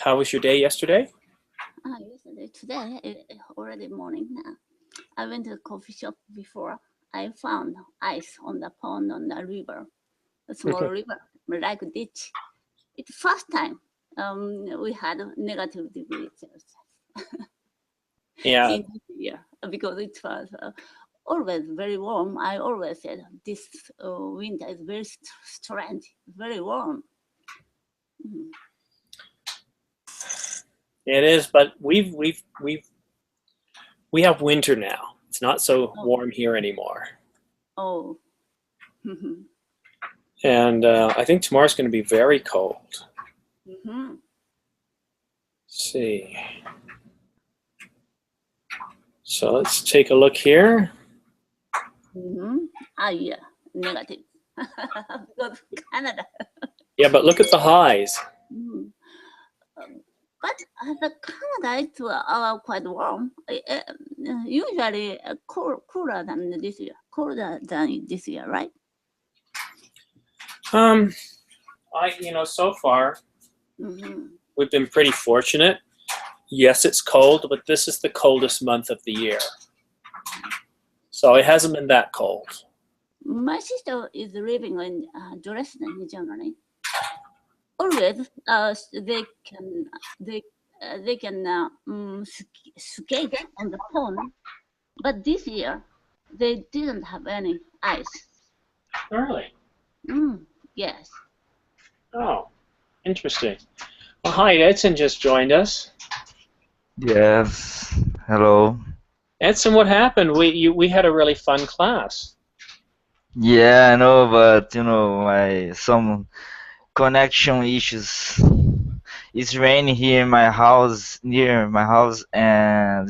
how was your day yesterday? Yesterday, today, already morning now. I went to the coffee shop before. I found ice on the pond on the river, a small river, like a ditch. It's first time we had negative degree Celsius Yeah, in this year because it was always very warm. I always said this winter is very strange, very warm. Mm. it is, but we have winter now. It's not so Oh, warm here anymore. oh. And I think tomorrow's going to be very cold. Mm-hmm. Let's see. So let's take a look here. Mm-hmm. Yeah, negative. Because Canada. Yeah, but look at the highs. Mm. But the Canada is quite warm. Usually cooler than this year. Colder than this year, right? So far Mm-hmm. we've been pretty fortunate. Yes, it's cold, but this is the coldest month of the year. So it hasn't been that cold. My sister is living in Dresden, Germany. Always, they can skate on the pond, but this year they didn't have any ice. Really? Yes. Oh, interesting. Well, hi, Edson just joined us. Yes, hello. Edson, what happened? We had a really fun class. Yeah, I know, but my some connection issues. It's raining here in my house, near my house, and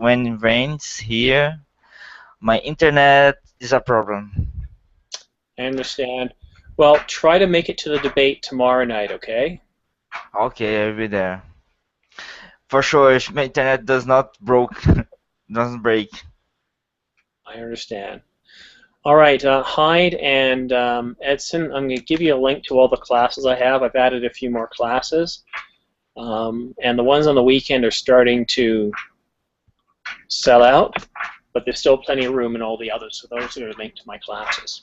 when it rains here, my internet is a problem. I understand. Well, try to make it to the debate tomorrow night, okay? Okay, I'll be there. For sure, if my internet does not doesn't break. I understand. All right, Hyde and Edson, I'm going to give you a link to all the classes I have. I've added a few more classes. And the ones on the weekend are starting to sell out, but there's still plenty of room in all the others, so those are linked to my classes.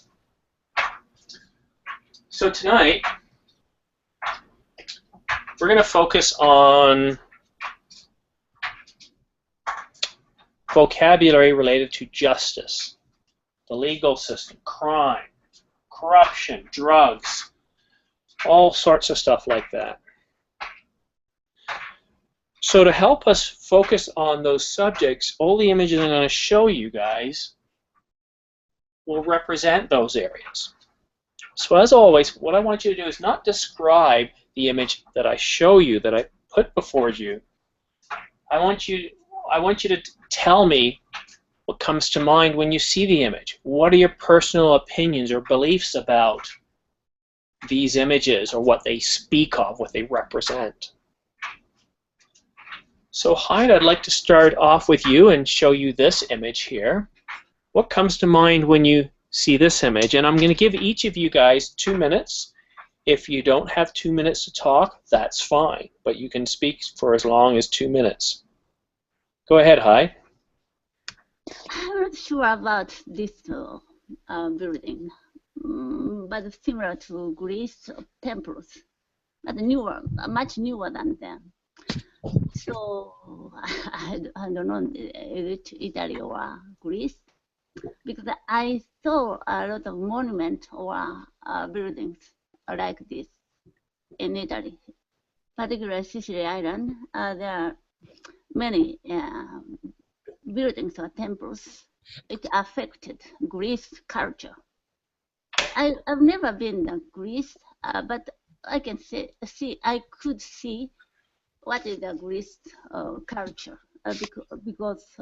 So tonight, we're going to focus on vocabulary related to justice, the legal system, crime, corruption, drugs, all sorts of stuff like that. So to help us focus on those subjects, all the images I'm going to show you guys will represent those areas. So as always, what I want you to do is not describe the image that I show you, that I put before you. I want you to tell me what comes to mind when you see the image. What are your personal opinions or beliefs about these images, or what they speak of, what they represent? So Hyde, I'd like to start off with you and show you this image here. What comes to mind when you see this image? And I'm going to give each of you guys 2 minutes. If you don't have 2 minutes to talk, that's fine, but you can speak for as long as 2 minutes. Go ahead, Hyde. I'm not sure about this building, but similar to Greece temples, but newer, much newer than them. So I don't know, is it Italy or Greece? Because I saw a lot of monuments or buildings like this in Italy, particularly Sicily Island. There are many buildings or temples. It affected Greece culture. I've never been to Greece, but I can I could see what is the Greece culture because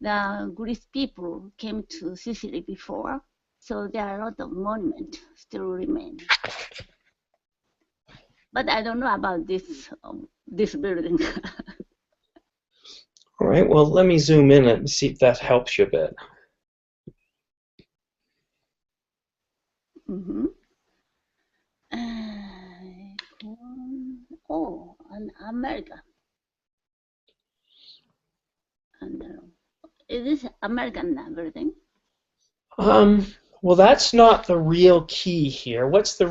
the Greece people came to Sicily before, so there are a lot of monuments still remain. But I don't know about this building. All right, well, let me zoom in and see if that helps you a bit. Mm-hmm. Oh, in America. And is this American building? Well, that's not the real key here. What's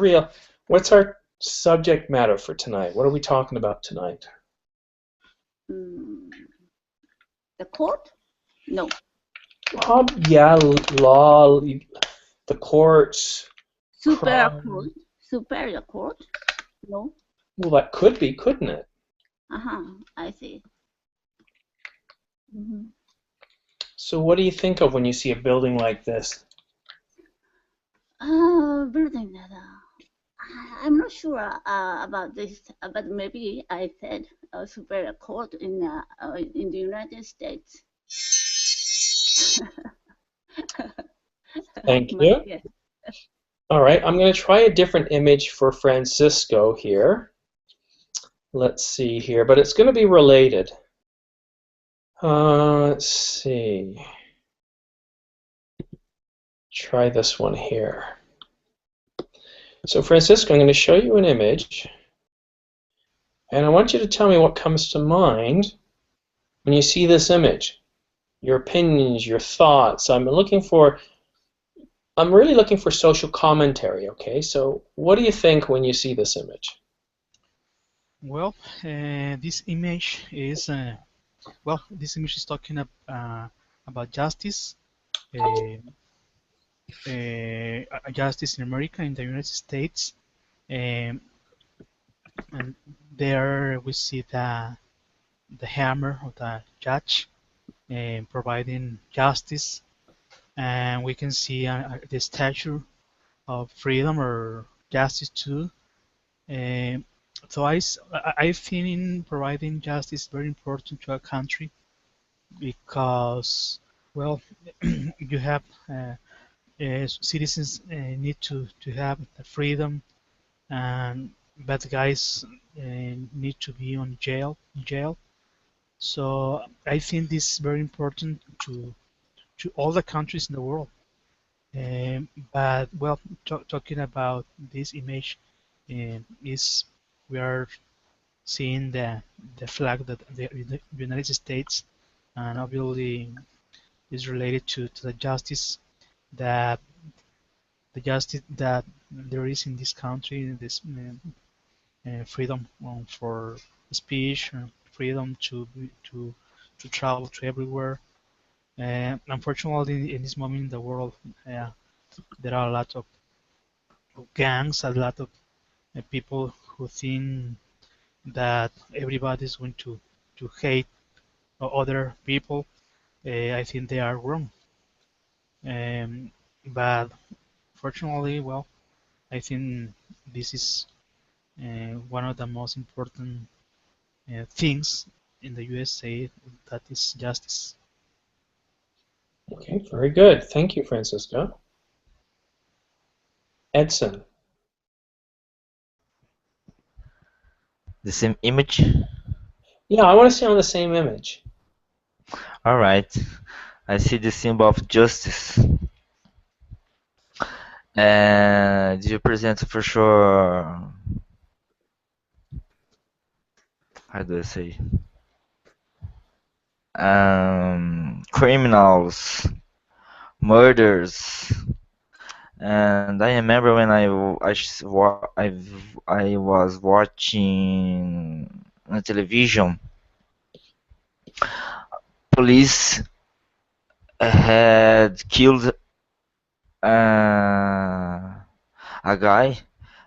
our subject matter for tonight? What are we talking about tonight? The court? No. Yeah, law, the courts. Superior court? No. Well, that could be, couldn't it? I see. So what do you think of when you see a building like this? Building that. I'm not sure about this, but maybe I said superior court in the United States. Thank you. Yes. All right, I'm going to try a different image for Francisco here. Let's see here, but it's going to be related. Let's see. Try this one here. So Francisco, I'm going to show you an image, and I want you to tell me what comes to mind when you see this image. Your opinions, your thoughts. I'm really looking for social commentary, okay? So what do you think when you see this image? Well, this image is talking about justice, justice in America, in the United States, and there we see the hammer of the judge providing justice, and we can see the statue of freedom or justice too. So I think in providing justice is very important to a country because, well, you have citizens need to have the freedom, and bad guys need to be in jail. So I think this is very important to all the countries in the world. But well, talking about this image, is we are seeing the flag that the United States, and obviously is related to the justice that there is in this country, this freedom for speech, freedom to travel to everywhere. Unfortunately, in this moment in the world, there are a lot of gangs, a lot of people who think that everybody is going to hate other people. I think they are wrong. But fortunately, well, I think this is one of the most important things in the USA, that is justice. Okay, very good. Thank you, Francisco. Edson. The same image? Yeah, I want to see on the same image. Alright. I see the symbol of justice. And you present for sure, how do I say, criminals, murders. And I remember when I was watching on television, police had killed a guy,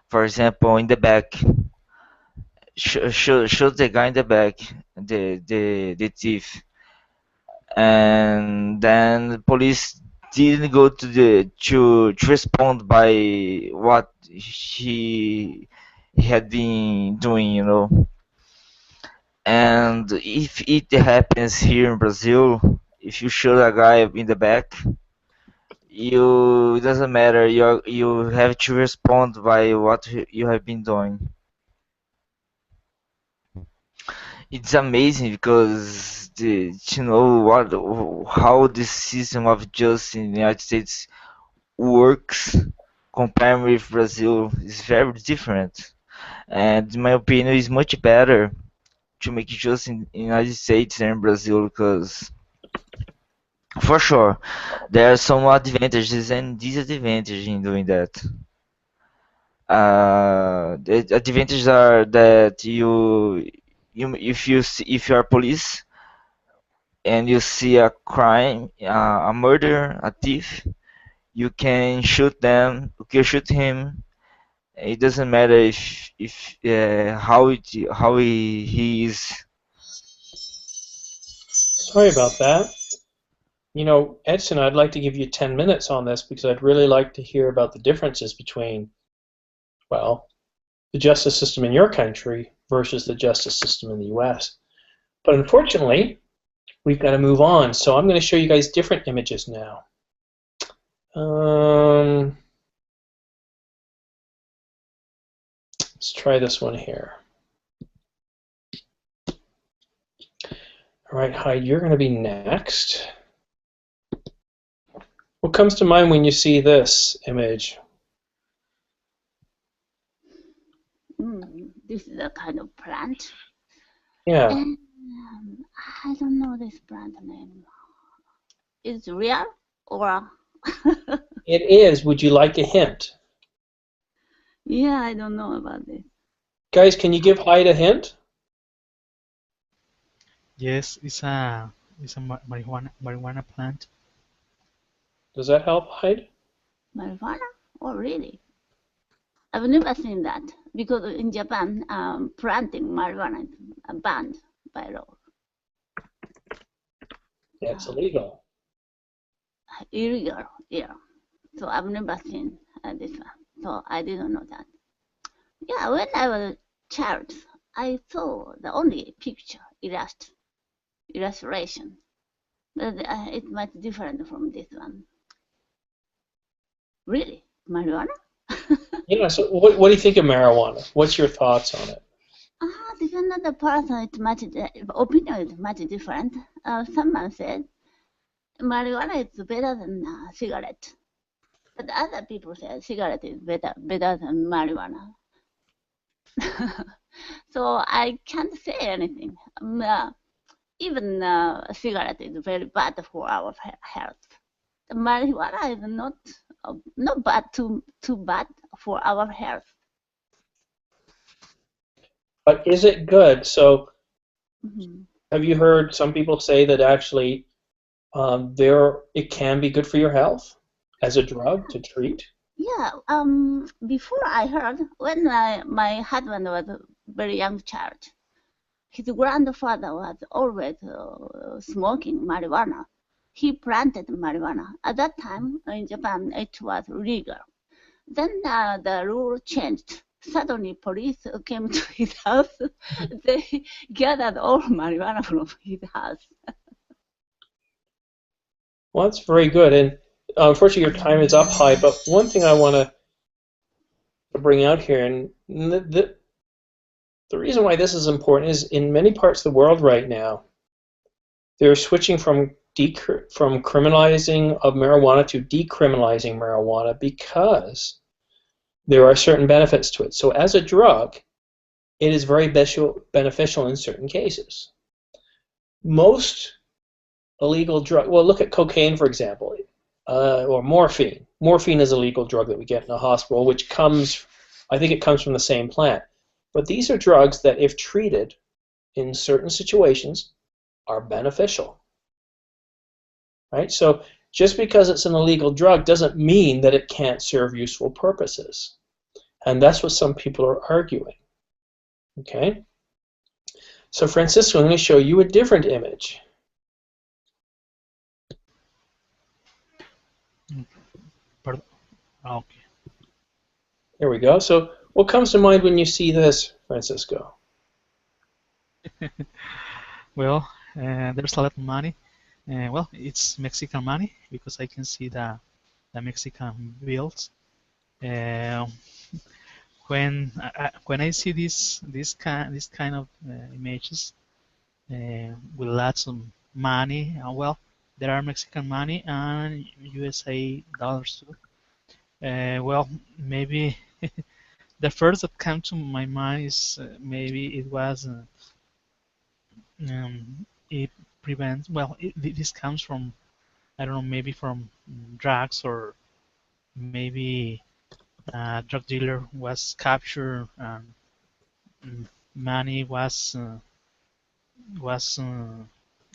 for example, in the back. Shoot the guy in the back, the thief, and then the police didn't go to respond by what he had been doing, you know. And if it happens here in Brazil, if you shoot a guy in the back, it doesn't matter. You have to respond by what you have been doing. It's amazing because you know how the system of justice in the United States works compared with Brazil is very different, and in my opinion is much better to make just in United States and Brazil, because for sure there are some advantages and disadvantages in doing that. The advantages are that if you are police and you see a crime, a murder, a thief, you can shoot them, you can shoot him. It doesn't matter if how he is. Sorry about that. You know, Edson, I'd like to give you 10 minutes on this because I'd really like to hear about the differences between, well, the justice system in your country versus the justice system in the US. But unfortunately, we've got to move on. So I'm going to show you guys different images now. Let's try this one here. All right, Hyde, you're going to be next. What comes to mind when you see this image? This is a kind of plant. Yeah. And, I don't know this plant name. Is it real or? It is. Would you like a hint? Yeah, I don't know about this. Guys, can you give Hyde a hint? Yes, it's a marijuana plant. Does that help, Hyde? Marijuana? Oh, really? I've never seen that because in Japan, planting marijuana is banned by law. Yeah, it's illegal. Illegal, yeah. So I've never seen this one. So I didn't know that. Yeah, when I was a child, I saw the only picture, illustration. But it's much different from this one. Really? Marijuana? Yeah, so what do you think of marijuana? What's your thoughts on it? Depending on the person, opinion is much different. Someone said marijuana is better than cigarette. But other people say cigarette is better than marijuana. So I can't say anything. Even cigarette is very bad for our health. The marijuana is not bad, too bad for our health. But is it good? So have you heard some people say that actually it can be good for your health as a drug to treat? Yeah, before I heard, when my husband was a very young child, his grandfather was always smoking marijuana. He planted marijuana. At that time in Japan, it was legal. Then the rule changed. Suddenly, police came to his house. They gathered all marijuana from his house. Well, that's very good. And unfortunately, your time is up, Hyde. But one thing I want to bring out here, and the reason why this is important is in many parts of the world right now, they're switching from criminalizing of marijuana to decriminalizing marijuana because there are certain benefits to it. So as a drug, it is very beneficial in certain cases. Most illegal drug, well, look at cocaine, for example, or morphine. Morphine is a legal drug that we get in a hospital, which comes, I think it comes from the same plant. But these are drugs that, if treated in certain situations, are beneficial. Right? So just because it's an illegal drug doesn't mean that it can't serve useful purposes. And that's what some people are arguing. Okay? So Francisco, I'm going to show you a different image. Pardon? Okay. There we go. So what comes to mind when you see this, Francisco? Well, there's a lot of money. Well, it's Mexican money because I can see the Mexican bills. When I see this kind of images with lots of money, well, there are Mexican money and USA dollars too. Well, maybe the first that came to my mind is maybe it was it prevents. Well, this comes from, I don't know, maybe from drugs, or maybe a drug dealer was captured and money was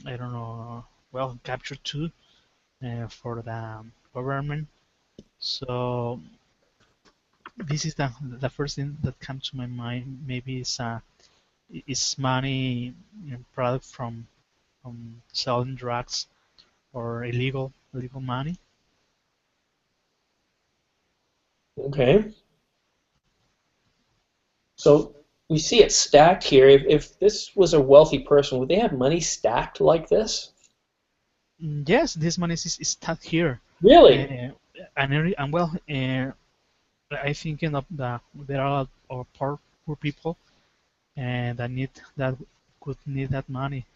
I don't know, well, captured too, for the government. So this is the first thing that comes to my mind. Maybe is money, product from selling drugs, or illegal money. Okay. So we see it stacked here. If this was a wealthy person, would they have money stacked like this? Yes, this money is stuck here. Really? And well, I thinking of there are a lot of poor people, and that could need that money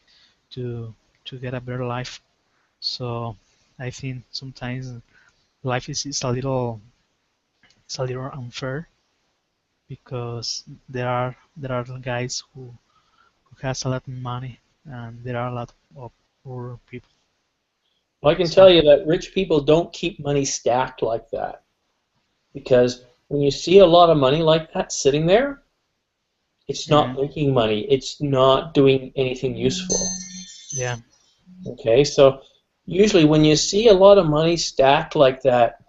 to get a better life. So I think sometimes life is a little unfair, because there are guys who has a lot of money, and there are a lot of poor people. Well, I can So tell you that rich people don't keep money stacked like that, because when you see a lot of money like that sitting there, it's yeah, not making money. It's not doing anything useful. yeah, Okay, so usually when you see a lot of money stacked like that,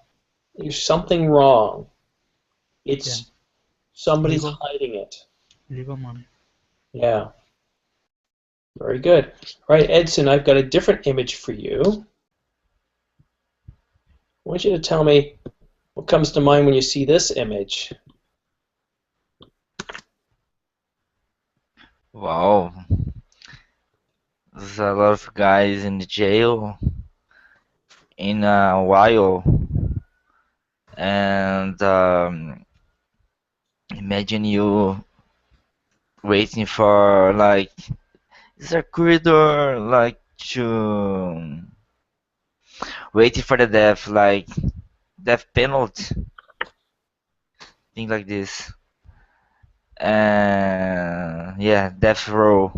there's something wrong. yeah, It's somebody's legal hiding it. legal money. Yeah, very good. All right, Edson, I've got a different image for you. I want you to tell me what comes to mind when you see this image. Wow, there's a lot of guys in the jail in a while, and imagine you waiting for, like, is a corridor, like, to waiting for the death, like death penalty, thing like this, and yeah, death row.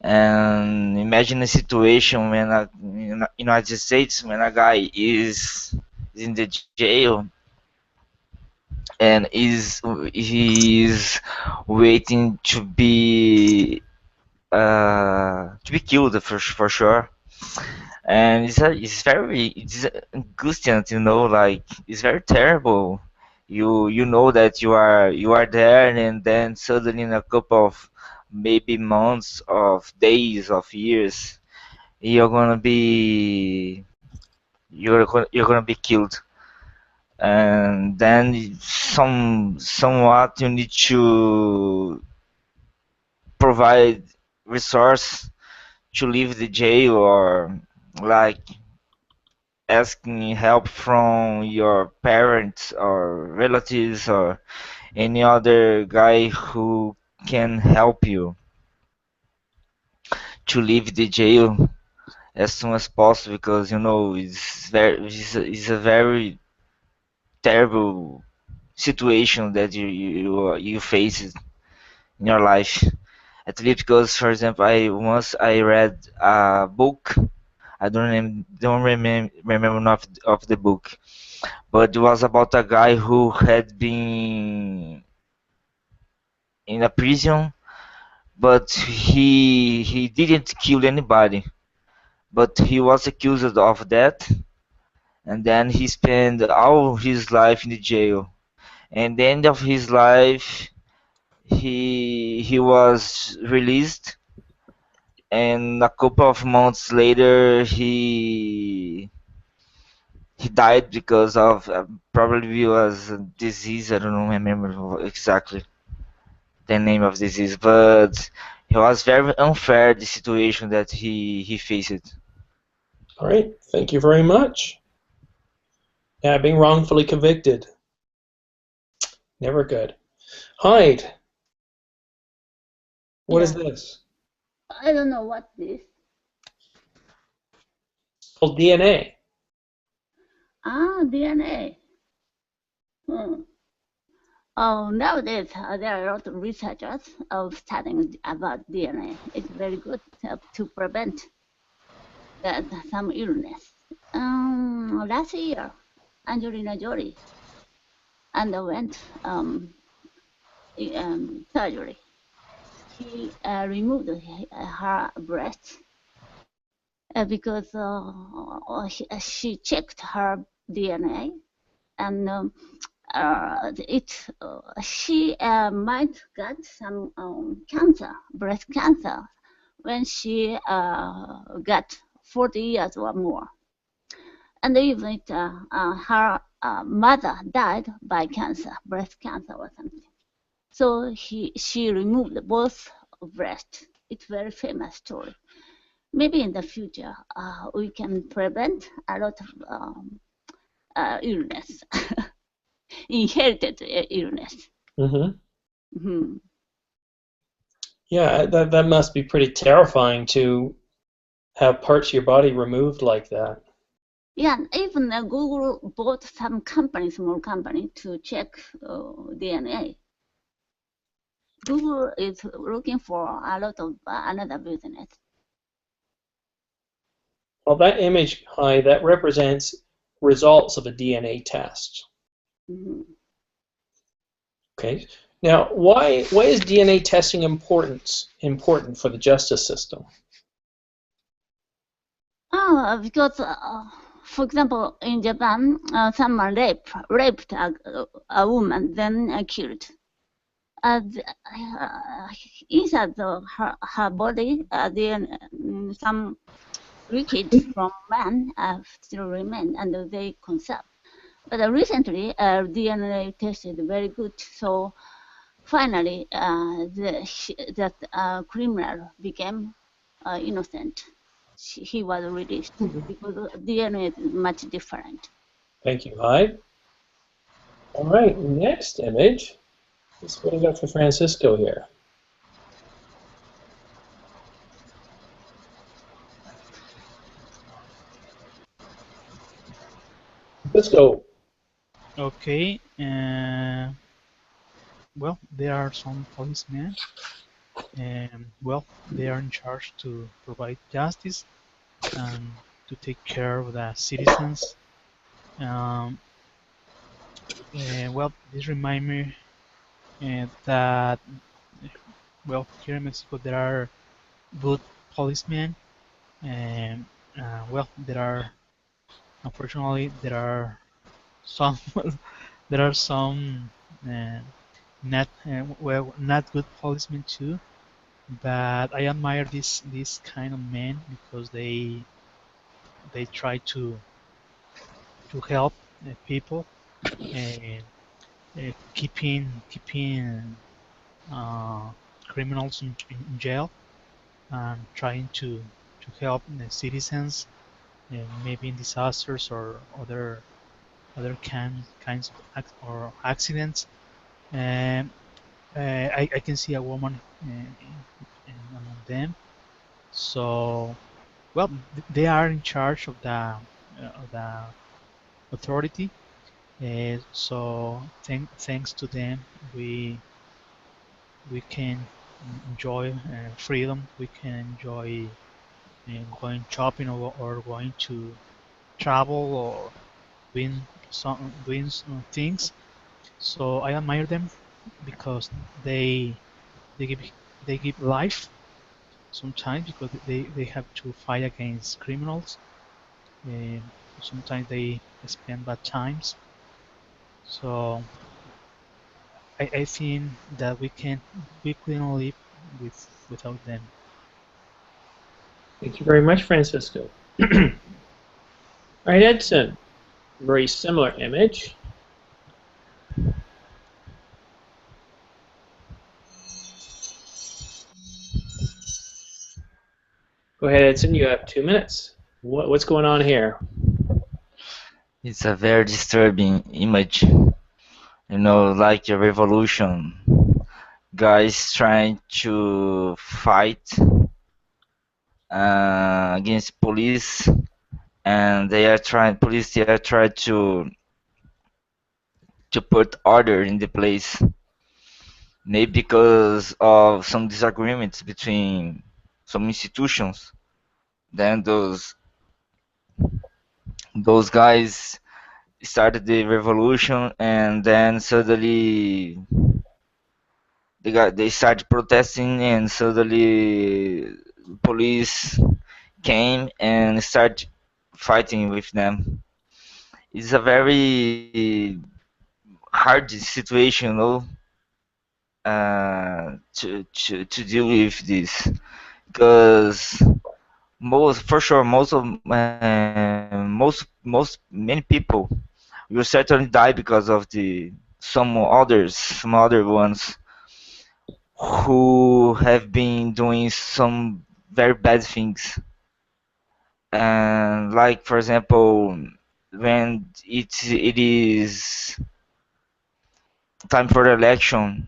And imagine a situation when in United States, when a guy is in the jail, and he's waiting to be killed for sure. And it's angustiant, like, it's very terrible. You know that you are there, and then suddenly in a couple of maybe months, of days, of years, you're gonna be you're gonna be killed. And then somewhat you need to provide resource to leave the jail, or like asking help from your parents or relatives, or any other guy who can help you to leave the jail as soon as possible, because it's a very terrible situation that you face in your life. At least because, for example, I read a book. I don't remember enough of the book, but it was about a guy who had been in a prison, but he didn't kill anybody, but he was accused of that, and then he spent all his life in the jail. And the end of his life, he was released, and a couple of months later he died because of, probably was a disease. I don't remember exactly the name of disease, but it was very unfair, the situation that he faced. All right, thank you very much. Yeah, being wrongfully convicted, never good. Hyde, what is Yeah, this? I don't know what this. It's called DNA. DNA. Hmm. Nowadays, there are a lot of researchers of studying about DNA. It's very good to prevent some illness. Last year, Angelina Jolie underwent surgery. She removed her breast because she checked her DNA, and she might get some cancer, breast cancer, when she got 40 years or more. And even if her mother died by cancer, breast cancer or something. So she removed both breasts. It's a very famous story. Maybe in the future we can prevent a lot of illness, inherited illness. Mm-hmm. Yeah, that must be pretty terrifying to have parts of your body removed like that. Yeah, even Google bought some company, small company, to check DNA. Google is looking for a lot of another business. Well, that image, Hai, that represents results of a DNA test. Mm-hmm. Okay. Now, why is DNA testing important for the justice system? Because, for example, in Japan, someone raped a woman, then killed. Inside her body, some liquid from man still remain, and they conserve. But recently, DNA tested very good, so finally, that criminal became innocent. He was released because DNA is much different. Thank you, Hai. All right, next image. Let's what do we got for Francisco here? Francisco. Okay. Well, there are some policemen, and well, they are in charge to provide justice and to take care of the citizens. Well, this reminds me that well, here in Mexico there are good policemen, and well, there are unfortunately there are some there are some not good policemen too. But I admire this kind of men because they try to help people and keeping criminals in jail and trying to help the citizens maybe in disasters or other kinds of or accidents. And I can see a woman among them. So well, they are in charge of the authority. So thanks to them, we can enjoy freedom. We can enjoy going shopping or going to travel or doing some things. So I admire them because they they give they give life sometimes because they have to fight against criminals. And sometimes they spend bad times. So I think that we couldn't live without them. Thank you very much, Francisco. All right, Edson. Very similar image. Go ahead, Edson. You have 2 minutes. What's going on here? It's a very disturbing image. You know, like a revolution. Guys trying to fight against police, and police they are trying to put order in the place. Maybe because of some disagreements between some institutions. Then those guys started the revolution, and then suddenly they started protesting, and suddenly police came and started fighting with them. It's a very hard situation, to deal with this, because most many people will certainly die because of the some other ones who have been doing some very bad things. And like for example, when it is time for the election,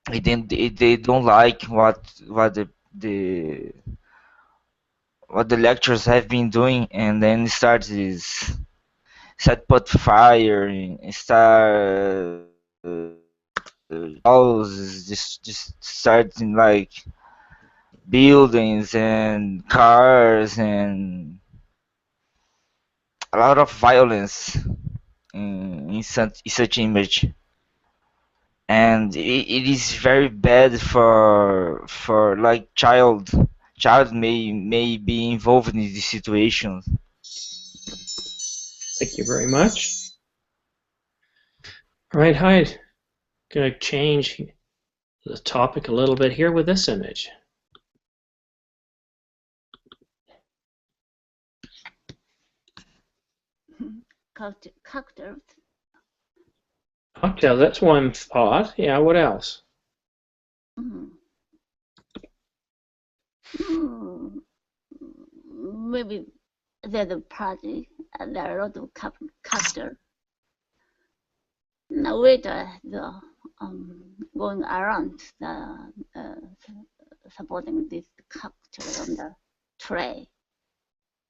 they don't like what the what the lecturers have been doing, and then starts this start put fire and start houses, just starting like buildings and cars and a lot of violence in such image. And it is very bad for like child may be involved in these situations. Thank you very much. All right, Hyde. Going to change the topic a little bit here with this image. Cocktails. Cocktail, that's one thought. Yeah, what else? Mm. Mm. Maybe there's a party and there are a lot of cocktails. Now waiter the going around the supporting this cocktail on the tray.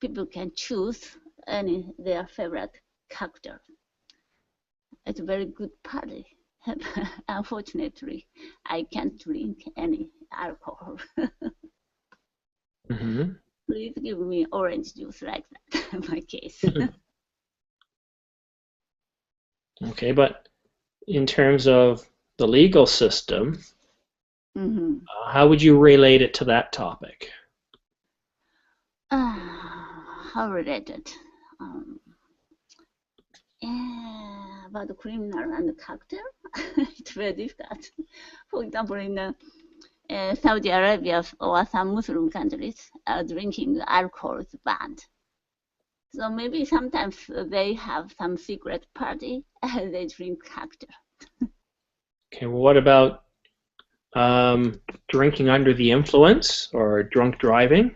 People can choose any their favorite cocktail. It's a very good party. Unfortunately, I can't drink any alcohol. Mm-hmm. Please give me orange juice like that in my case. Okay, but in terms of the legal system, Mm-hmm. how would you relate it to that topic? How related? Yeah, about the criminal and the cocktail, it's very difficult. For example, in Saudi Arabia or some Muslim countries, drinking alcohol is banned. So maybe sometimes they have some secret party, they drink cocktail. Okay, well, what about drinking under the influence or drunk driving?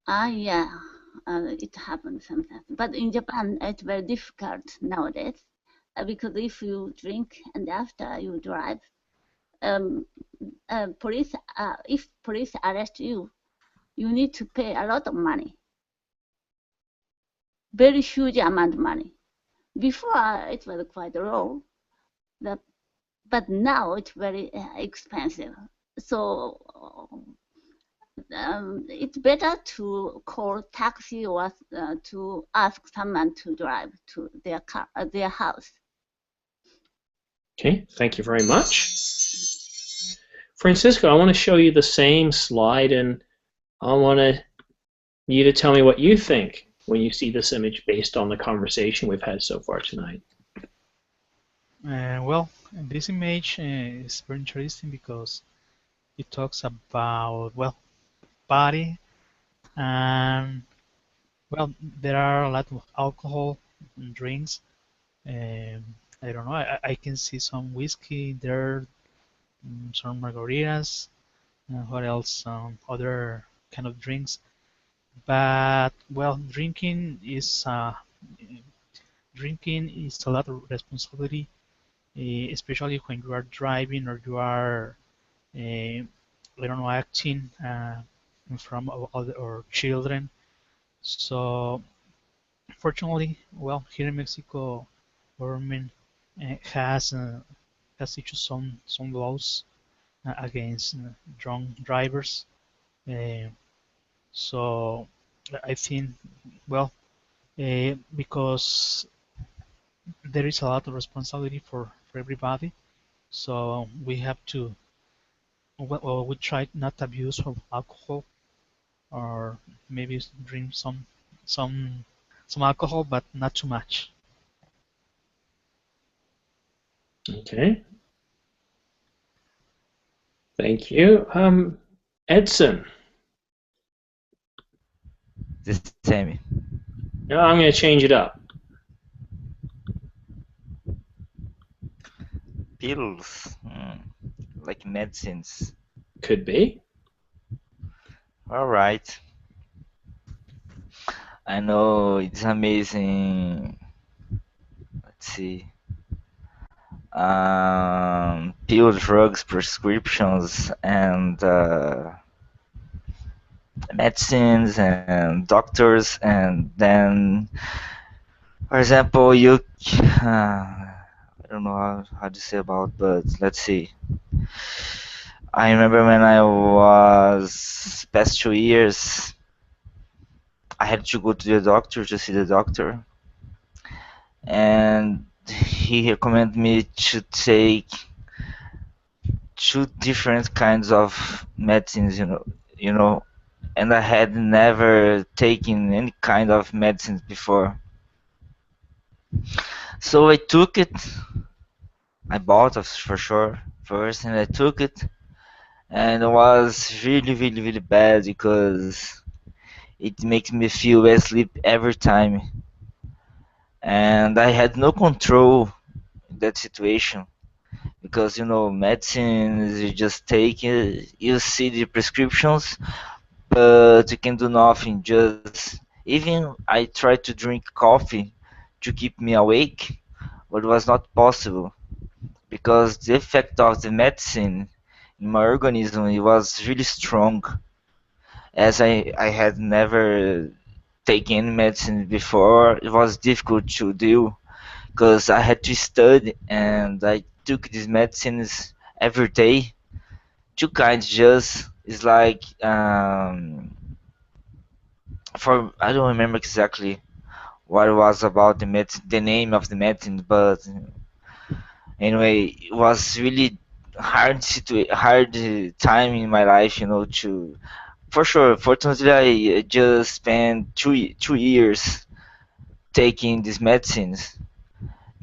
Yeah, it happens sometimes. But in Japan, it's very difficult nowadays because if you drink and after you drive, if police arrest you, you need to pay a lot of money, very huge amount of money. Before it was quite low, but now it's very expensive. So it's better to call taxi or to ask someone to drive to their car, their house. Okay, thank you very much. Francisco, I want to show you the same slide, and I want you to tell me what you think when you see this image based on the conversation we've had so far tonight. Well, this image is very interesting because it talks about, well, body, and well, there are a lot of alcohol and drinks. I don't know. I can see some whiskey there, some margaritas. What else? Other kind of drinks. But well, drinking is a lot of responsibility, especially when you are driving or you are, I don't know, acting in front of other or children. So, fortunately, well, here in Mexico, government has issued some laws against drunk drivers. So I think, well, because there is a lot of responsibility for everybody, so we have to, well, we try not to abuse of alcohol, or maybe drink some alcohol, but not too much. Okay. Thank you. Edson. The same. No, I'm going to change it up. Pills, like medicines. Could be. All right. I know it's amazing. Let's see. Pill drugs, prescriptions, and medicines, and doctors, and then, for example, you. I don't know how to say about, but let's see. I remember when I was past 2 years, I had to go to the doctor to see the doctor, and he recommended me to take two different kinds of medicines, and I had never taken any kind of medicines before. So I took it. I bought it for sure first, and I took it, and it was really, really, really bad because it makes me feel asleep every time, and I had no control in that situation because medicines you just take it, you see the prescriptions, but you can do nothing. Just even I tried to drink coffee to keep me awake, but it was not possible because the effect of the medicine in my organism it was really strong. As I had never taken medicine before, it was difficult to deal because I had to study and I took these medicines every day. Two kinds just it's like for I don't remember exactly what it was about the name of the medicine, but anyway, it was really hard time in my life, to for sure. Fortunately, I just spent two years taking these medicines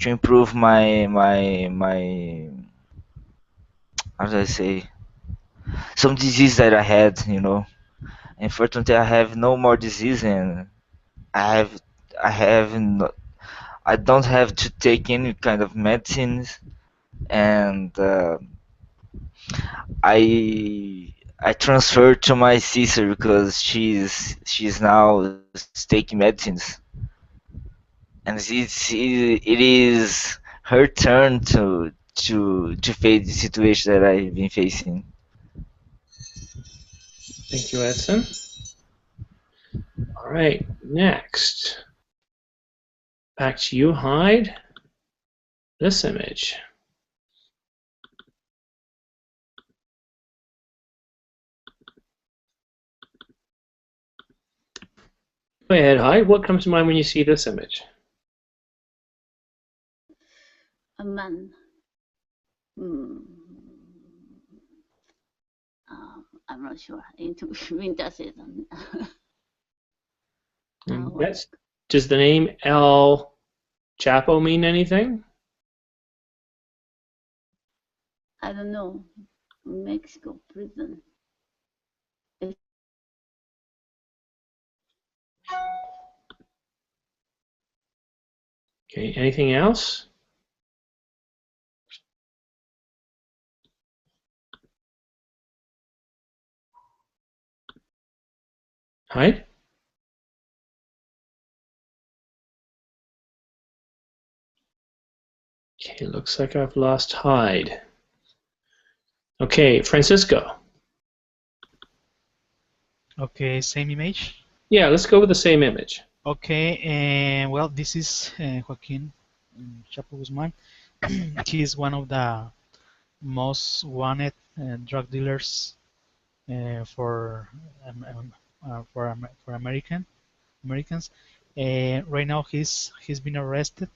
to improve my how do I say some disease that I had, Unfortunately, I have no more disease, and I have I have no, I don't have to take any kind of medicines, and I transferred to my sister because she's now taking medicines, and it is her turn to face the situation that I've been facing. Thank you, Edson. All right, next. Back to you, Hyde. This image. Go ahead, Hyde. What comes to mind when you see this image? A man. I'm not sure. Into winter season. Yes. Does the name El Chapo mean anything? I don't know. Mexico prison. Okay, anything else? Hyde? Okay, looks like I've lost Hyde. Okay, Francisco. Okay, same image. Yeah, let's go with the same image. Okay, and well, this is Joaquin Chapo Guzman. He is one of the most wanted drug dealers for Americans. Right now, he's been arrested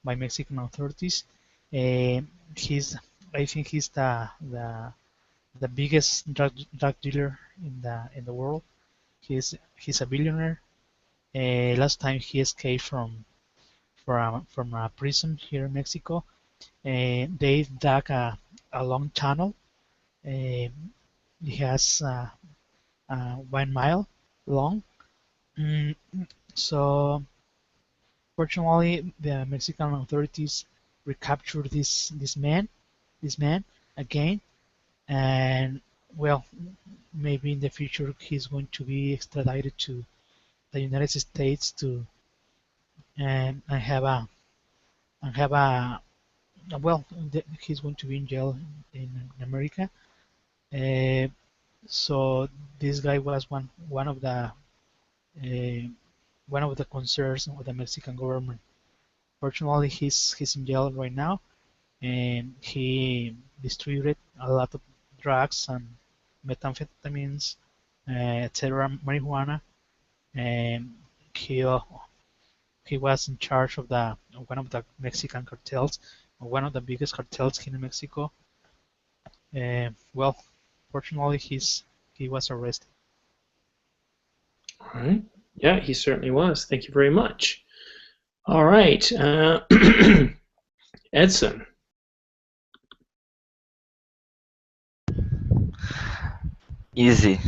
by Mexican authorities. Uh, he's I think he's the biggest drug dealer in the world. He's a billionaire. Last time he escaped from a prison here in Mexico. They dug a long tunnel. Uh, it has 1 mile long. Mm, so fortunately, the Mexican authorities recaptured this man again, and well, maybe in the future he's going to be extradited to the United States to and have a well, he's going to be in jail in America. Uh, so this guy was uh, one of the concerns of the Mexican government. Fortunately, he's in jail right now, and he distributed a lot of drugs and methamphetamines, etc., marijuana, and he was in charge of the of one of the Mexican cartels, one of the biggest cartels here in Mexico. Well, fortunately, he was arrested. All right. Yeah, he certainly was. Thank you very much. All right. Edson. Easy.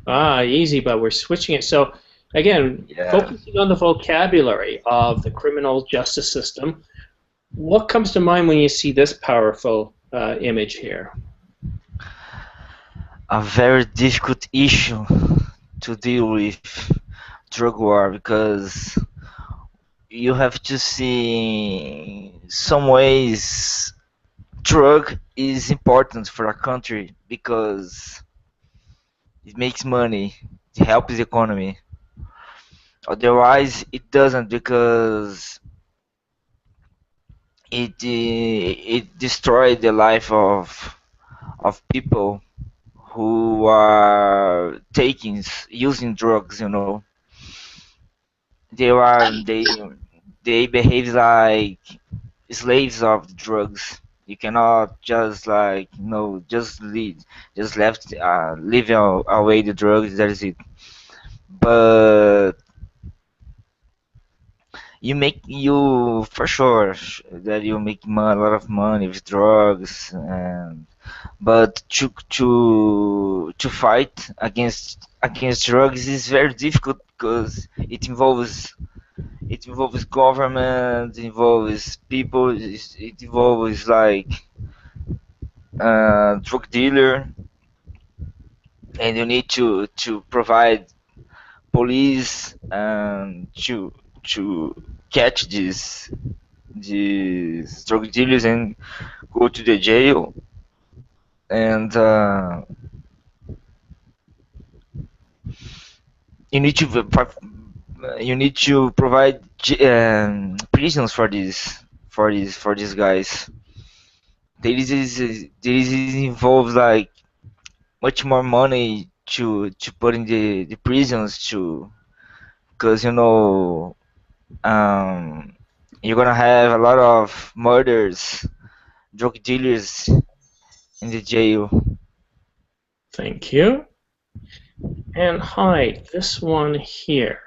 Easy, but we're switching it. So, again, Yeah. focusing on the vocabulary of the criminal justice system, what comes to mind when you see this powerful image here? A very difficult issue to deal with, drug war, because you have to see some ways drug is important for a country because it makes money, it helps the economy. Otherwise, it doesn't because it destroyed the life of people who are using drugs. You know, they they behave like slaves of the drugs. You cannot just like just leave away the drugs. That is it. But you for sure that you make a lot of money with drugs, and but to fight against drugs is very difficult because it involves government, it involves people, it involves like drug dealer, and you need to provide police to catch these drug dealers and go to the jail, and you need to provide prisons for these guys. This involves like much more money to put in the prisons to because um, you're gonna have a lot of murders, drug dealers in the jail. Thank you. And hi, this one here.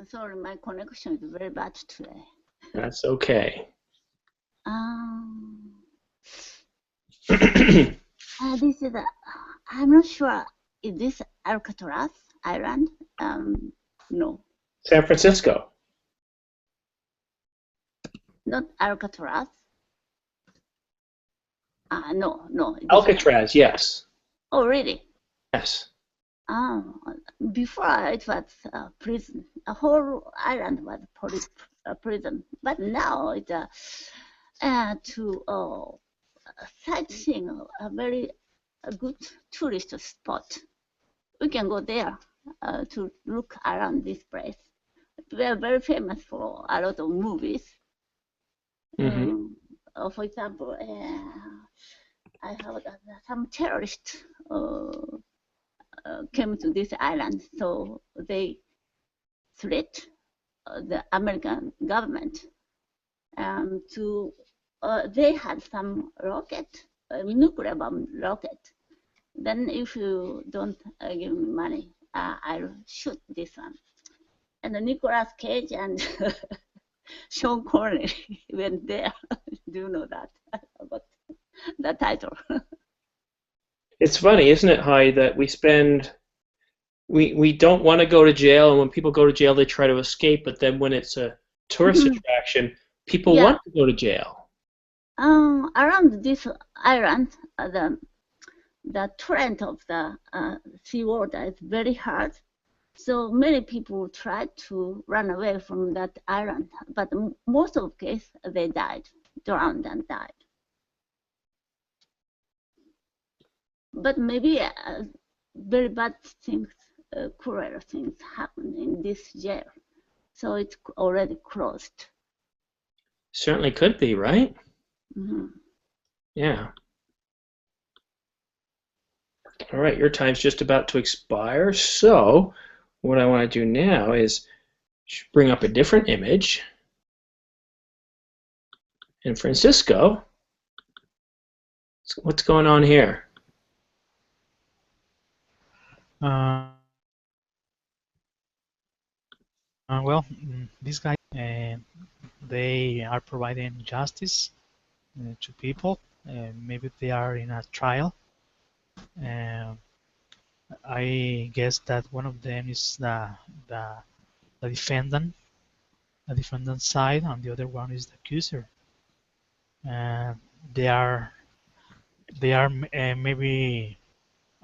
Sorry, my connection is very bad today. That's okay. This is I'm not sure. Is this Alcatraz Island? No, San Francisco. not Alcatraz. No. Alcatraz, yes. Oh, really? Yes. Before it was a prison. A whole island was a prison. But now it's to sightseeing, a very good tourist spot. We can go there to look around this place. We are very famous for a lot of movies. Mm-hmm. For example, I heard that some terrorists came to this island, so they threat the American government to. They had some rocket, nuclear bomb rocket. Then if you don't give me money, I'll shoot this one. And Nicolas Cage and Sean Connery went there. Do you know that about the title? It's funny, isn't it, Hai, that we don't want to go to jail, and when people go to jail, they try to escape. But then when it's a tourist attraction, people Yeah. want to go to jail. Around this island, the torrent of the seawater is very hard. So many people tried to run away from that island, but most of the case they died, drowned and died. But maybe very bad things, cruel things happen in this jail, so it's already closed. Certainly could be, right? Mm-hmm. Yeah. All right, your time's just about to expire. So what I want to do now is bring up a different image. And Francisco, what's going on here? Well, these guys, they are providing justice to people. Maybe they are in a trial. I guess that one of them is the defendant, the defendant side, and the other one is the accuser. And they are maybe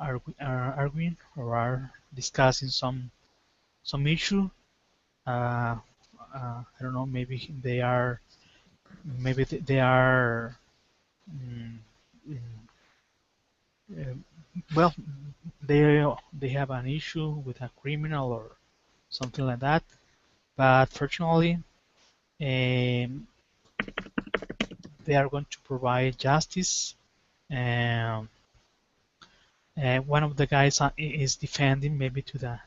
arguing or are discussing some issue. I don't know. Maybe they are mm, well, they have an issue with a criminal or something like that. But fortunately, um, they are going to provide justice. Um, One of the guys is defending maybe to the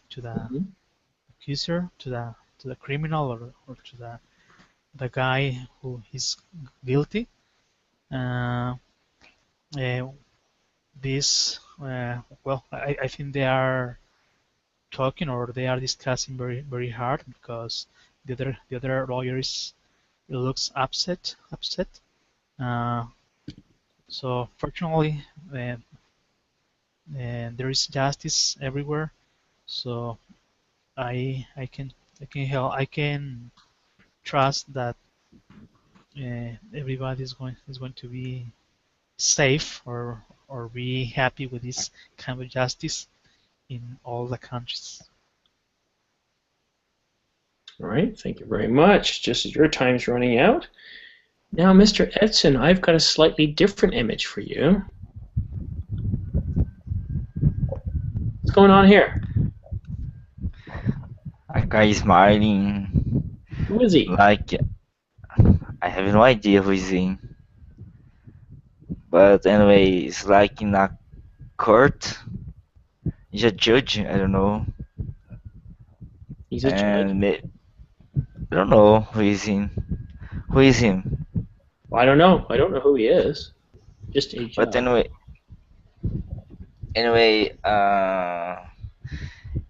accuser, to the criminal, or to the guy who is guilty. Uh, uh, well, I think they are talking or they are discussing very hard because the other lawyer looks upset. Uh, so fortunately, there is justice everywhere. So I can trust that everybody is going to be safe or be happy with this kind of justice in all the countries. All right, thank you very much. Just as your time's running out. Now, Mr. Edson, I've got a slightly different image for you. What's going on here? A guy smiling, Who is he? like I have no idea who is he. But anyway, it's like in a court. He's a judge, I don't know. He's a judge. And I don't know who is him. Who is him? Well, I don't know. I don't know who he is. Just a But judge. anyway,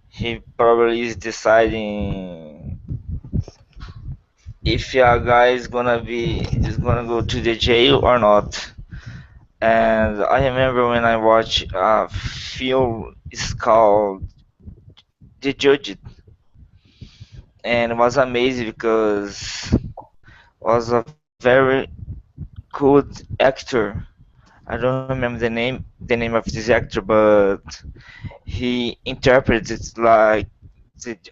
he probably is deciding if a guy is gonna go to the jail or not. And I remember when I watched a film, it's called The Judge, and it was amazing because was a very good actor. I don't remember the name of this actor, but he interpreted like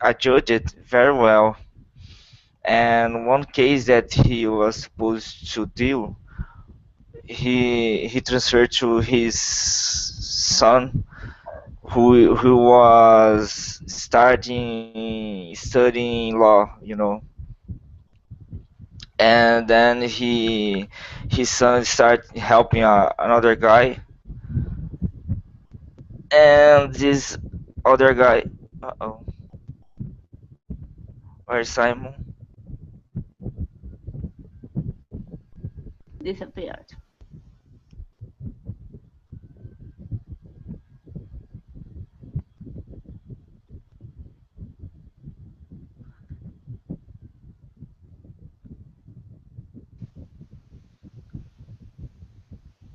a judge very well. And one case that he was supposed to deal, he transferred to his son, who was studying law, and then his son start helping another guy, and this other guy, uh-oh, where's Simon? disappeared.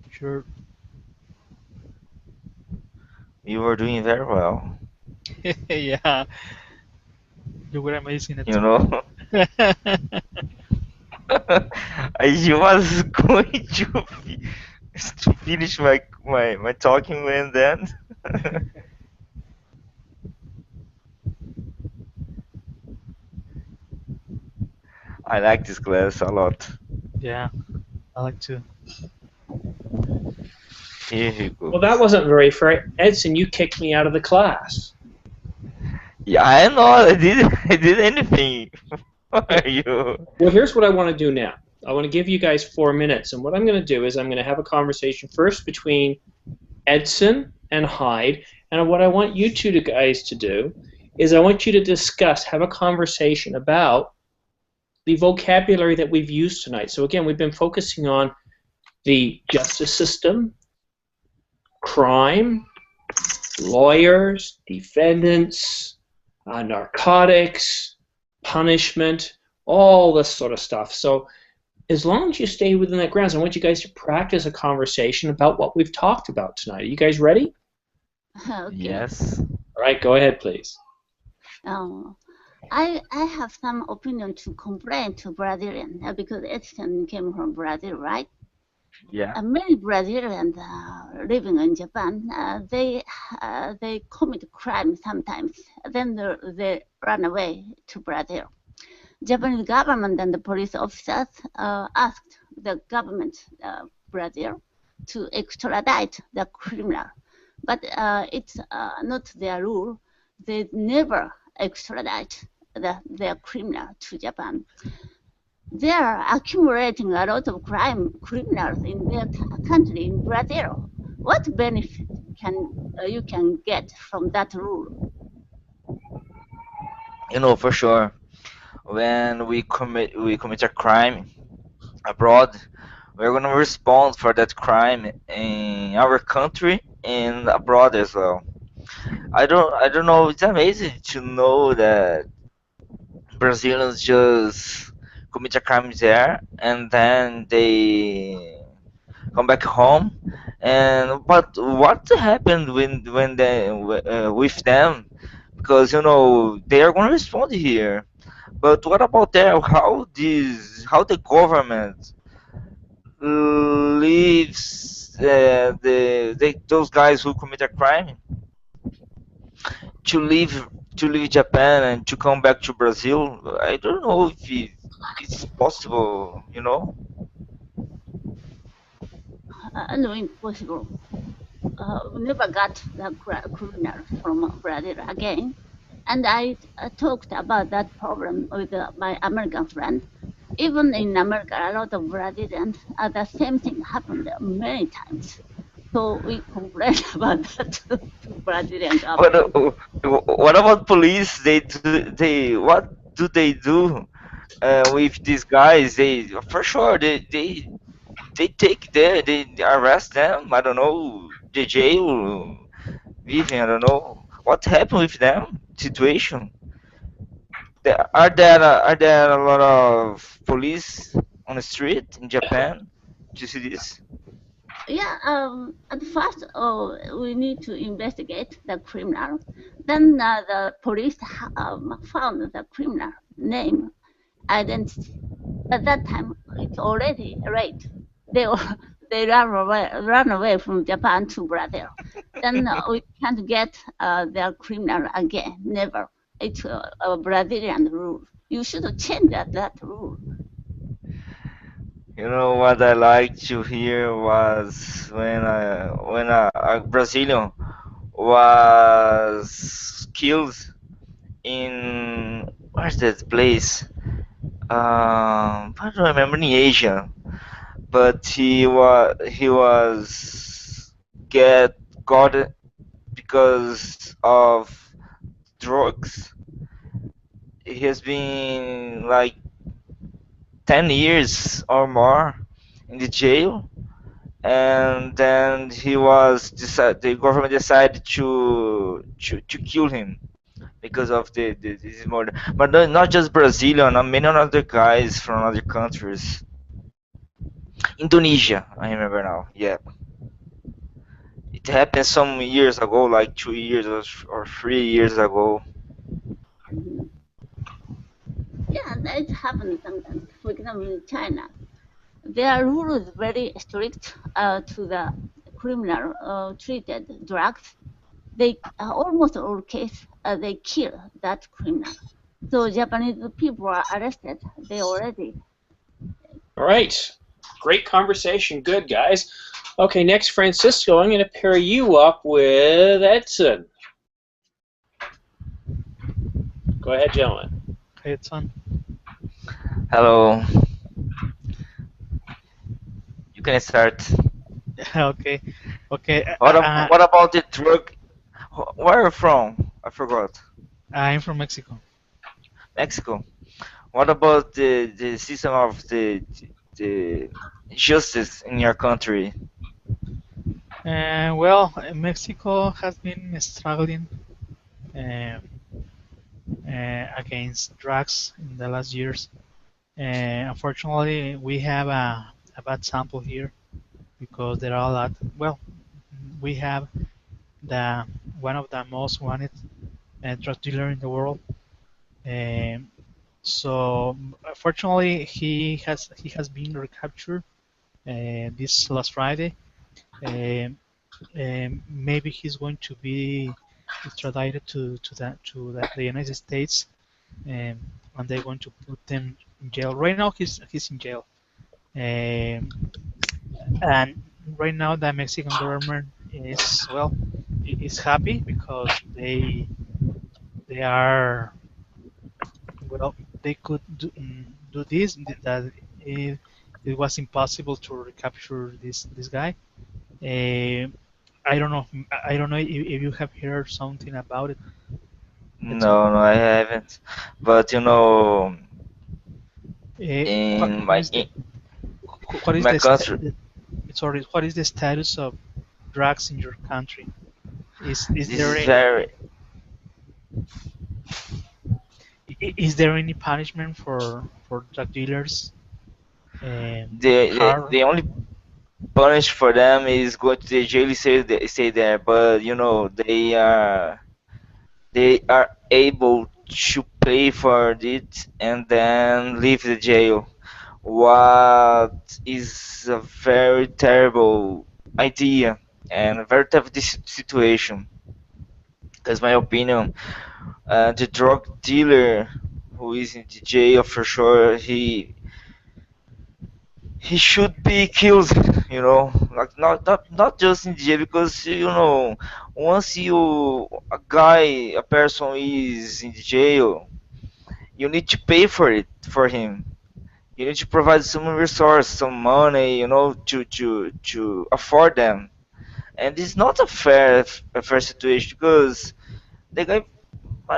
Sure. You were doing very well, Yeah, you were amazing at you know. I was going to finish my talking, and then I like this class a lot. Yeah, I like to. Here he Well, that goes. wasn't very fair. Edson, you kicked me out of the class. Yeah, I know. I did anything for you. Well, here's what I want to do now. I want to give you guys 4 minutes, and what I'm going to do is I'm going to have a conversation first between Edson and Hyde, and what I want you two guys to do is I want you to discuss, have a conversation about the vocabulary that we've used tonight. So again, we've been focusing on the justice system, crime, lawyers, defendants, narcotics, punishment, all this sort of stuff. So as long as you stay within that grounds, I want you guys to practice a conversation about what we've talked about tonight. Are you guys ready? Okay. Yes. All right, go ahead, please. I have some opinion to complain to Brazilian because Edson came from Brazil, right? Yeah. Many Brazilians living in Japan, they commit crime sometimes. Then they run away to Brazil. Japanese government and the police officers asked the government Brazil to extradite the criminal, but it's not their rule. They never extradite their criminal to Japan. They are accumulating a lot of criminals in their country, in Brazil. What benefit you can get from that rule? You know, for sure, when we commit a crime abroad, we're gonna respond for that crime in our country and abroad as well. I don't know. It's amazing to know that Brazilians just commit a crime there and then they come back home. And but what happened when they with them? Because they are gonna respond here. But what about there? How the government leaves those guys who commit a crime to leave Japan and to come back to Brazil? I don't know if it's possible. No, impossible. We never got the criminal from Brazil again. And I talked about that problem with my American friend. Even in America, a lot of Brazilians, the same thing happened many times. So we complain about that to Brazilian What government. what about police? What do they do with these guys? They for sure they take they arrest them. I don't know, the jail, Vivian. I don't know what happened with them situation. Are there a lot of police on the street in Japan? Do you see this? Yeah, at first, we need to investigate the criminal. Then the police found the criminal name, identity. At that time, it's already late. They they run away from Japan to Brazil. Then we can't get their criminal again. Never. It's a Brazilian rule. You should change that rule. What I like to hear was when a Brazilian was killed in where's that place? I don't remember in Asia, but he was get got it because of drugs. He has been like 10 years or more in the jail, and then the government decided to kill him because of the this murder. But not just Brazilian, many other guys from other countries. Indonesia, I remember now. Yeah, it happened some years ago, like 2 years or 3 years ago. Mhm. Yeah, that happens sometimes. For example, in China, their rule is very strict to the criminal treated drugs. They almost all case they kill that criminal. So Japanese people are arrested. They already. All right. Great conversation. Good, guys. Okay, next, Francisco, I'm going to pair you up with Edson. Go ahead, gentlemen. Okay, it's on. Hello, you can start. Okay, okay. What about the drug? Where are you from? I forgot. I'm from Mexico. Mexico. What about the system of the justice in your country? Well, Mexico has been struggling uh, against drugs in the last years. Unfortunately, we have a bad sample here because there are a lot. Well, we have the one of the most wanted drug dealer in the world. Um, so, fortunately, he has been recaptured this last Friday. Um, Maybe he's going to be extradited to the United States, um, and they're going to put them in jail. Right now, he's in jail, um, and right now the Mexican government is happy because they are well they could do this that it was impossible to recapture this guy. Uh, I don't know if you have heard something about it. Edson. No, no, I haven't. But What in what my is the what in is my the country, sorry, what is the status of drugs in your country? Is this there is very is there any punishment for drug dealers? the Hard. the only punish for them is go to the jail, stay there. But they are able to pay for it and then leave the jail. What is a very terrible idea and a very tough situation. That's my opinion. The drug dealer who is in the jail for sure, he should be killed. Like not just in jail because once a person is in the jail, you need to pay for it for him. You need to provide some resource, some money, to afford them. And it's not a fair situation because the guy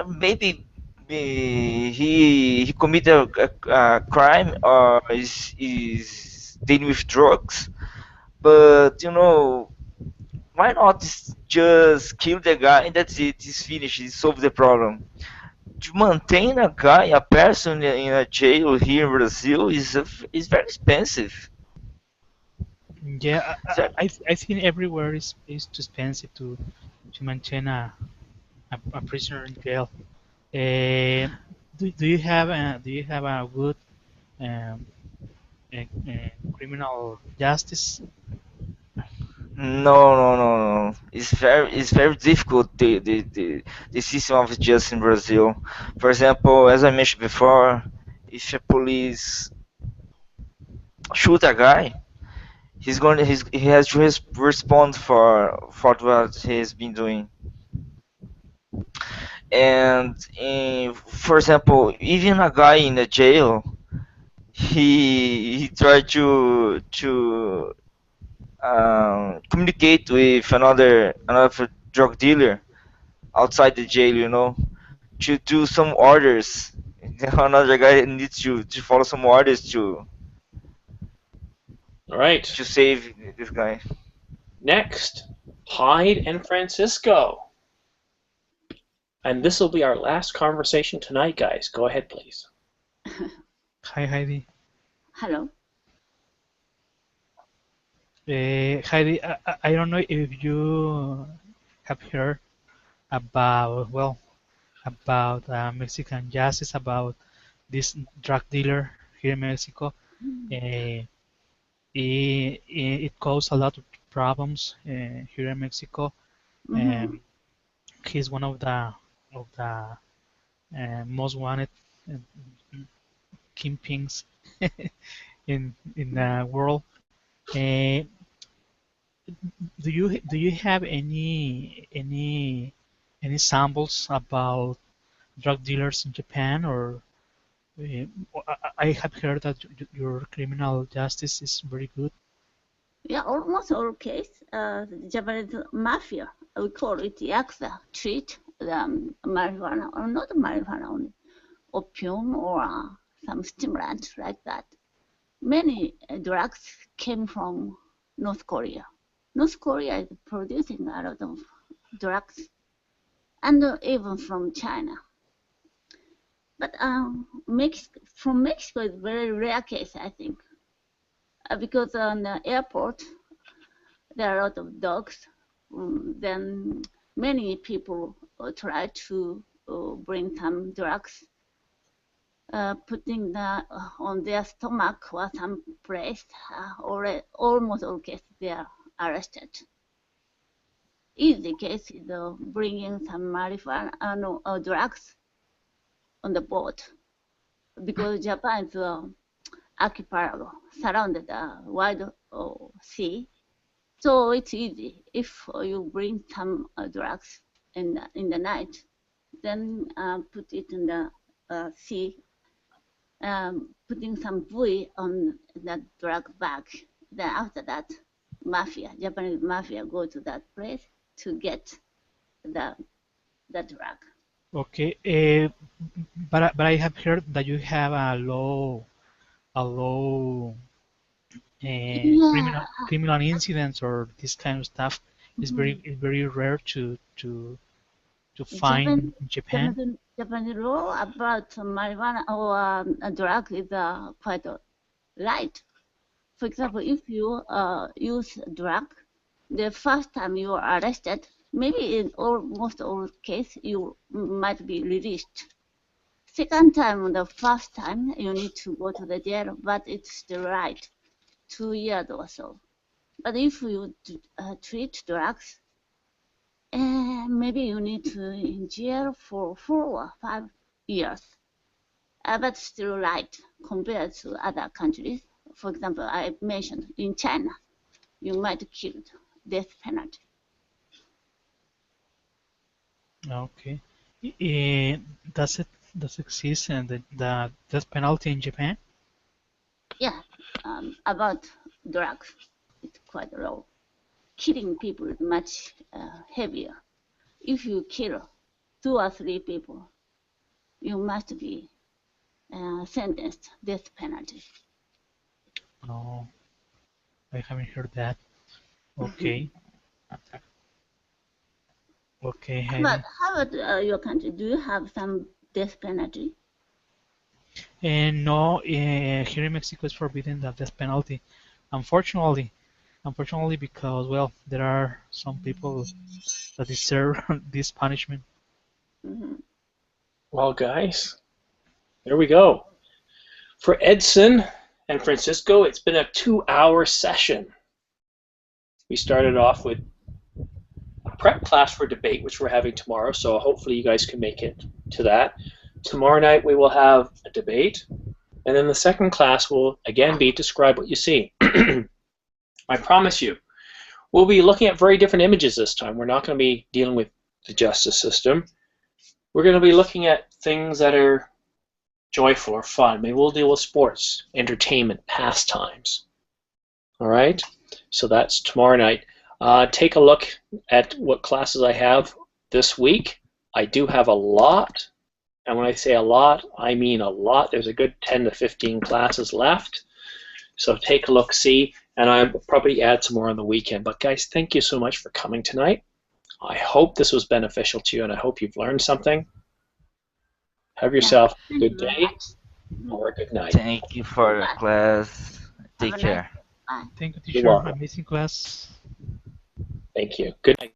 maybe he committed a crime or is dealing with drugs, but why not just kill the guy and that's it? It's finished. It solved the problem. To maintain a person in a jail here in Brazil is very expensive. Yeah, So, I think everywhere is too expensive to maintain a prisoner in jail. Do you have a good um, criminal justice? no, no, no, no. It's very difficult the system of justice in Brazil. For example, as I mentioned before, if a police shoot a guy, he has to respond for what he's been doing. And for example, even a guy in a jail, he tried to communicate with another drug dealer outside the jail, to do some orders. Another guy needs to follow some orders All right. to save this guy. Next, Hyde and Francisco. And this will be our last conversation tonight, guys. Go ahead, please. Hi, Heidi. Hello. Heidi, I don't know if you have heard about, Mexican justice, about this drug dealer here in Mexico. Uh, it caused a lot of problems here in Mexico. Mm-hmm. He's one of the most wanted uh, kingpins in the world. Uh, do you have any samples about drug dealers in Japan, or uh, I have heard that your criminal justice is very good. Yeah, almost all case, Japanese mafia, we call it yakuza, treat the marijuana, or not marijuana only, opium or some stimulant like that. Many drugs came from North Korea. North Korea is producing a lot of drugs, and even from China. But from Mexico is very rare case, I think, because on the airport there are a lot of dogs. Then many people try to bring some drugs, putting that on their stomach or some place, or almost all cases they are arrested. Easy case is bringing some marijuana, drugs on the boat, because Japan is archipelago, surrounded wide sea. So it's easy. If you bring some drugs in the night, then put it in the sea, putting some buoy on that drug bag. Then after that, Japanese mafia go to that place to get the drug. Okay, but I have heard that you have a low Yeah. criminal incidents or this kind of stuff. It's very rare to find in Japan. Japanese law about marijuana or a drug is quite light. For example, if you use a drug, the first time you are arrested, maybe in almost all cases you might be released. Second time, the first time, you need to go to the jail, but it's still right, 2 years or so. But if you treat drugs, maybe you need to in jail for 4 or 5 years. But still light compared to other countries. For example, I mentioned in China, you might kill death penalty. Okay, does it exist and the death penalty in Japan? Yeah, about drugs, it's quite low. Killing people is much heavier. If you kill 2 or 3 people, you must be sentenced death penalty. No, I haven't heard that. Okay, okay, Heidi. How about your country? Do you have some death penalty? And no, here in Mexico it's forbidden the death penalty. Unfortunately, because well, there are some people that deserve this punishment. Mm-hmm. Well, guys, there we go. For Edson and Francisco, it's been a 2-hour session. We started off with a prep class for debate, which we're having tomorrow, so hopefully you guys can make it to that. Tomorrow night we will have a debate, and then the second class will again be describe what you see. I promise you, we'll be looking at very different images this time. We're not going to be dealing with the justice system. We're going to be looking at things that are joyful or fun. Maybe we'll deal with sports, entertainment, pastimes. All right? So that's tomorrow night. Take a look at what classes I have this week. I do have a lot. And when I say a lot, I mean a lot. There's a good 10 to 15 classes left. So take a look, see, and I'll probably add some more on the weekend. But guys, thank you so much for coming tonight. I hope this was beneficial to you, and I hope you've learned something. Have yourself a good day or a good night. Thank you for the class. Take Have a nice care. Bye. Thank you, You're teacher. welcome. Amazing class. Thank you. Good night.